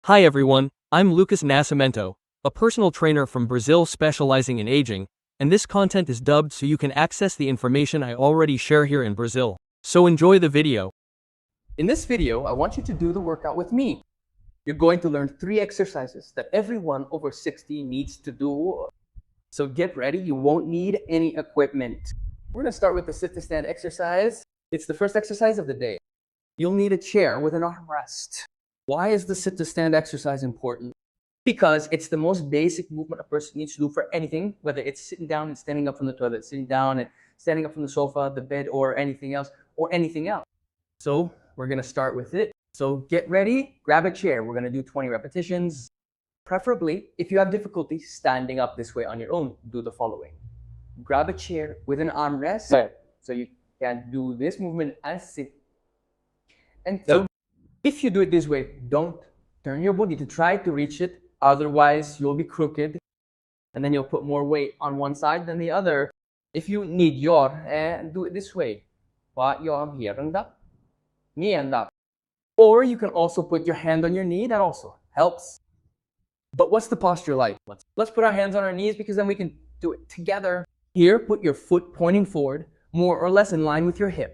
Hi everyone, I'm Lucas Nascimento, a personal trainer from Brazil specializing in aging, and this content is dubbed so you can access the information I already share here in Brazil. So enjoy the video. In this video, I want you to do the workout with me. You're going to learn 3 exercises that everyone over 60 needs to do. So get ready, you won't need any equipment. We're gonna start with the sit to stand exercise. It's the first exercise of the day. You'll need a chair with an armrest. Why is the sit to stand exercise important? Because it's the most basic movement a person needs to do for anything, whether it's sitting down and standing up from the toilet, sitting down and standing up from the sofa, the bed, or anything else. So we're gonna start with it. So get ready, grab a chair. We're gonna do 20 repetitions. Preferably, if you have difficulty standing up this way on your own, do the following. Grab a chair with an armrest, so you can do this movement as sit. And so, if you do it this way, don't turn your body to try to reach it. Otherwise, you'll be crooked, and then you'll put more weight on one side than the other. If you need your, do it this way. Pa your hand up, knee and up. Or you can also put your hand on your knee. That also helps. But what's the posture like? Let's put our hands on our knees because then we can do it together. Here, put your foot pointing forward, more or less in line with your hip.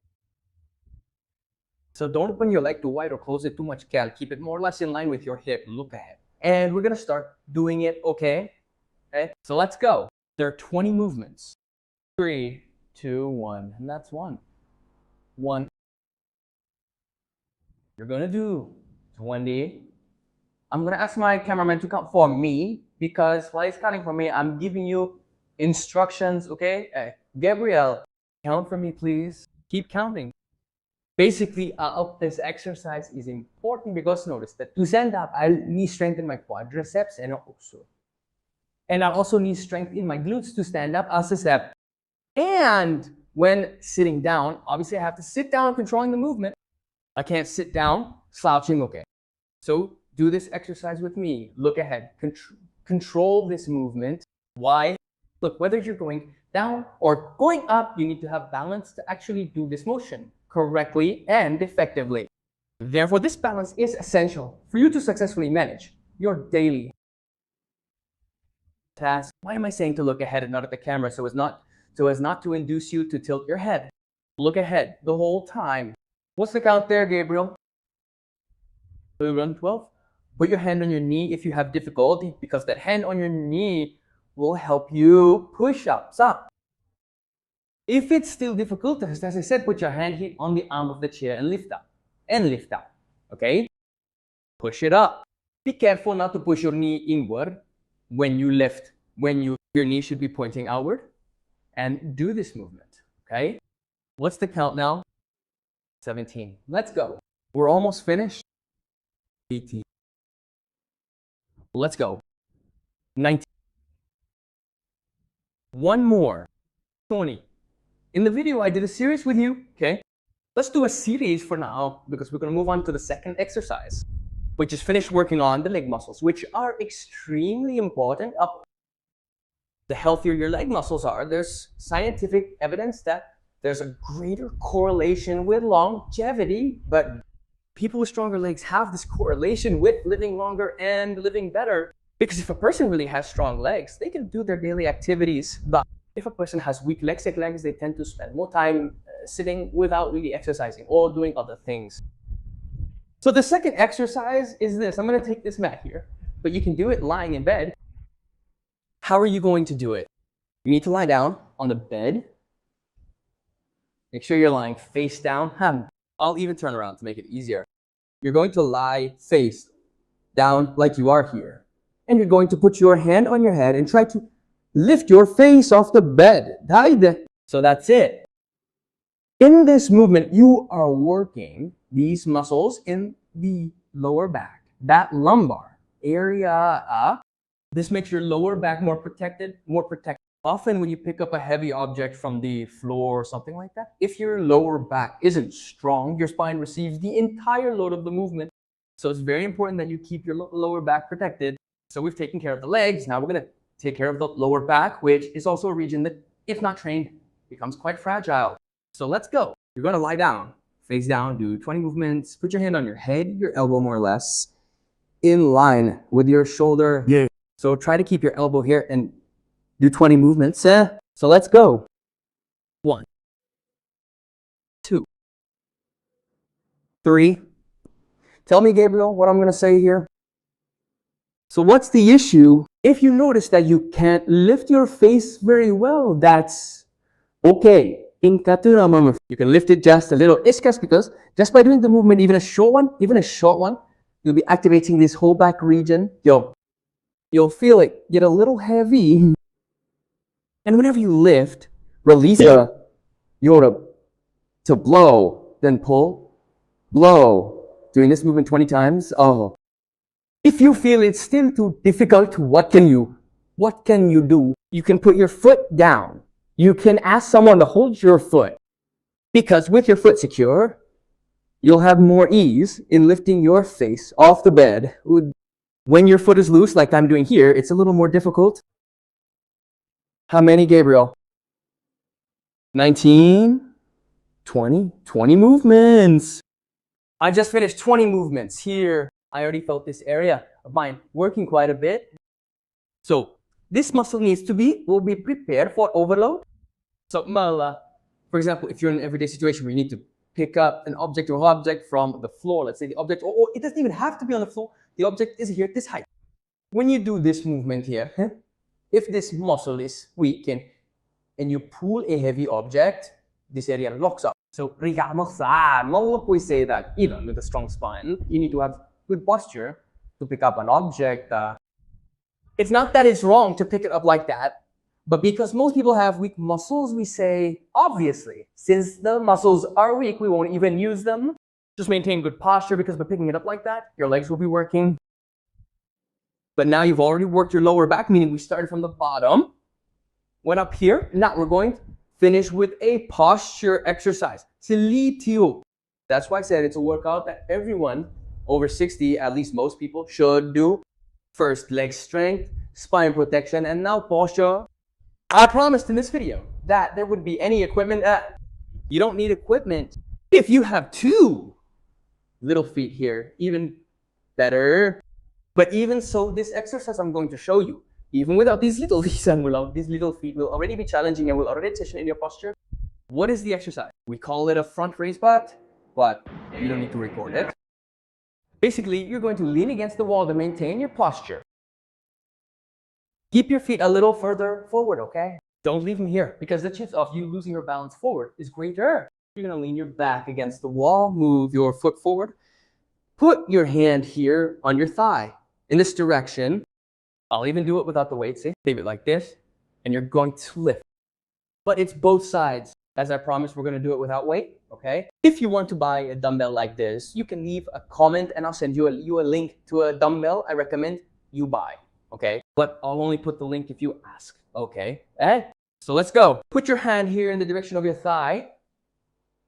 So don't open your leg too wide or close it too much, Cal. Keep it more or less in line with your hip. Look ahead. And we're gonna start doing it, okay? So let's go. There are 20 movements. 3, 2, 1, and that's 1. 1. You're gonna do 20. I'm gonna ask my cameraman to count for me because while he's counting for me, I'm giving you instructions, okay? Gabriel, count for me, please. Keep counting. Basically, this exercise is important because notice that to stand up, I'll need strength in my quadriceps and I also need strength in my glutes to stand up as a step. And when sitting down, obviously I have to sit down controlling the movement. I can't sit down slouching, okay? So do this exercise with me. Look ahead. Control this movement. Why? Look, whether you're going down or going up, you need to have balance to actually do this motion correctly and effectively. Therefore, this balance is essential for you to successfully manage your daily tasks. Why am I saying to look ahead and not at the camera so as not to induce you to tilt your head? Look ahead the whole time. What's the count there, Gabriel? 12. Put your hand on your knee if you have difficulty, because that hand on your knee will help you push ups up. If it's still difficult, as I said, put your hand here on the arm of the chair and lift up. Okay? Push it up. Be careful not to push your knee inward when you lift. Your knee should be pointing outward. And do this movement. Okay? What's the count now? 17. Let's go. We're almost finished. 18. Let's go. 19. One more. 20. In the video, I did a series with you, okay? Let's do a series for now because we're going to move on to the second exercise, which is finish working on the leg muscles, which are extremely important. The healthier your leg muscles are, there's scientific evidence that there's a greater correlation with longevity, but people with stronger legs have this correlation with living longer and living better. Because if a person really has strong legs, they can do their daily activities. But if a person has weak legs, they tend to spend more time sitting without really exercising or doing other things. So the second exercise is this. I'm going to take this mat here, but you can do it lying in bed. How are you going to do it? You need to lie down on the bed. Make sure you're lying face down. I'll even turn around to make it easier. You're going to lie face down like you are here. And you're going to put your hand on your head and try to lift your face off the bed. So that's it. In this movement, you are working these muscles in the lower back, that lumbar area. This makes your lower back more protected. Often when you pick up a heavy object from the floor or something like that, if your lower back isn't strong, your spine receives the entire load of the movement. So it's very important that you keep your lower back protected. So we've taken care of the legs. Now we're going to take care of the lower back, which is also a region that, if not trained, becomes quite fragile. So let's go. You're going to lie down, face down, do 20 movements. Put your hand on your head, your elbow more or less. in line with your shoulder. Yeah. So try to keep your elbow here and do 20 movements. So let's go. 1, 2, 3. Tell me, Gabriel, what I'm going to say here. So what's the issue? If you notice that you can't lift your face very well, that's okay. You can lift it just a little. It's just because just by doing the movement, even a short one, you'll be activating this whole back region. You'll feel it get a little heavy. And whenever you lift, release to blow, then pull, blow. Doing this movement 20 times. Oh. If you feel it's still too difficult, what can you do? You can put your foot down. You can ask someone to hold your foot. Because with your foot secure, you'll have more ease in lifting your face off the bed. When your foot is loose, like I'm doing here, it's a little more difficult. How many, Gabriel? 19, 20 movements. I just finished 20 movements here. I already felt this area of mine working quite a bit. So this muscle will be prepared for overload. So for example, if you're in an everyday situation where you need to pick up an object from the floor, let's say the object, or it doesn't even have to be on the floor. The object is here at this height. When you do this movement here, if this muscle is weak and you pull a heavy object, this area locks up. So we say that even with a strong spine, you need to have good posture to pick up an object. It's not that it's wrong to pick it up like that, but because most people have weak muscles, we say, obviously, since the muscles are weak, we won't even use them. Just maintain good posture, because by picking it up like that, your legs will be working. But now you've already worked your lower back, meaning we started from the bottom, went up here. Now we're going to finish with a posture exercise. That's why I said it's a workout that everyone over 60, at least most people, should do. First, leg strength, spine protection, and now posture. I promised in this video that there wouldn't be any equipment. You don't need equipment. If you have 2 little feet here, even better. But even so, this exercise I'm going to show you, even without these little feet will already be challenging and will already tension in your posture. What is the exercise? We call it a front raise butt, but you don't need to record it. Basically, you're going to lean against the wall to maintain your posture. Keep your feet a little further forward, okay? Don't leave them here, because the chance of you losing your balance forward is greater. You're going to lean your back against the wall, move your foot forward. Put your hand here on your thigh in this direction. I'll even do it without the weight, see? Leave it like this, and you're going to lift. But it's both sides. As I promised, we're going to do it without weight, okay? If you want to buy a dumbbell like this, you can leave a comment and I'll send you a link to a dumbbell I recommend you buy, okay? But I'll only put the link if you ask, okay? So let's go. Put your hand here in the direction of your thigh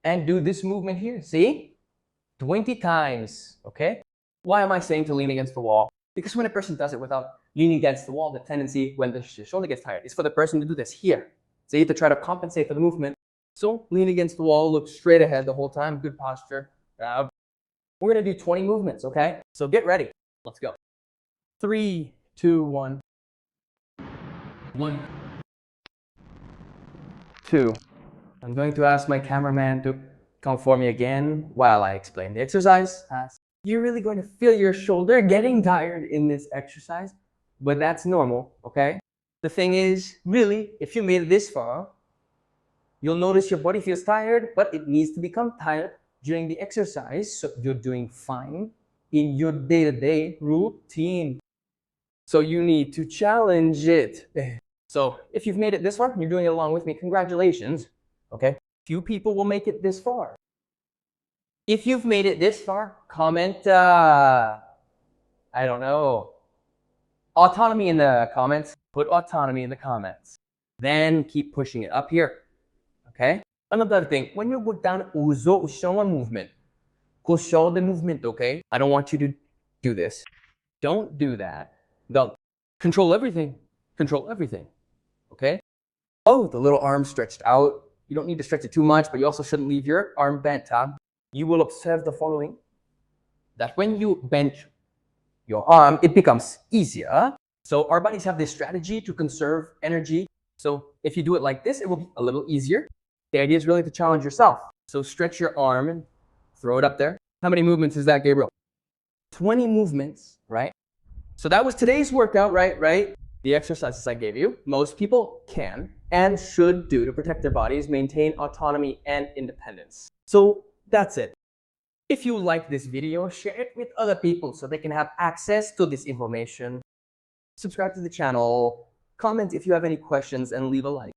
and do this movement here, see? 20 times, okay? Why am I saying to lean against the wall? Because when a person does it without leaning against the wall, the tendency when the shoulder gets tired is for the person to do this here. See, to try to compensate for the movement. So lean against the wall, look straight ahead the whole time, good posture. We're gonna do 20 movements, okay? So get ready, let's go. 3, 2, 1. 1, 2. I'm going to ask my cameraman to come for me again while I explain the exercise. You're really going to feel your shoulder getting tired in this exercise, but that's normal, okay? The thing is, really, if you made it this far, you'll notice your body feels tired, but it needs to become tired during the exercise, so you're doing fine in your day-to-day routine. So you need to challenge it. So if you've made it this far, you're doing it along with me, congratulations, okay? Few people will make it this far. If you've made it this far, comment, I don't know, autonomy in the comments. Put autonomy in the comments. Then keep pushing it up here, okay? Another thing, when you go down, uso shoulder movement. Shoulder movement, okay? I don't want you to do this. Don't do that. Don't. Control everything. Control everything, okay? Oh, the little arm stretched out. You don't need to stretch it too much, but you also shouldn't leave your arm bent, huh? You will observe the following, that when you bench your arm, it becomes easier. So our bodies have this strategy to conserve energy. So if you do it like this, it will be a little easier. The idea is really to challenge yourself. So stretch your arm and throw it up there. How many movements is that, Gabriel? 20 movements, right? So that was today's workout, right? The exercises I gave you, most people can and should do to protect their bodies, maintain autonomy and independence. So that's it. If you like this video, share it with other people so they can have access to this information. Subscribe to the channel, comment if you have any questions, and leave a like.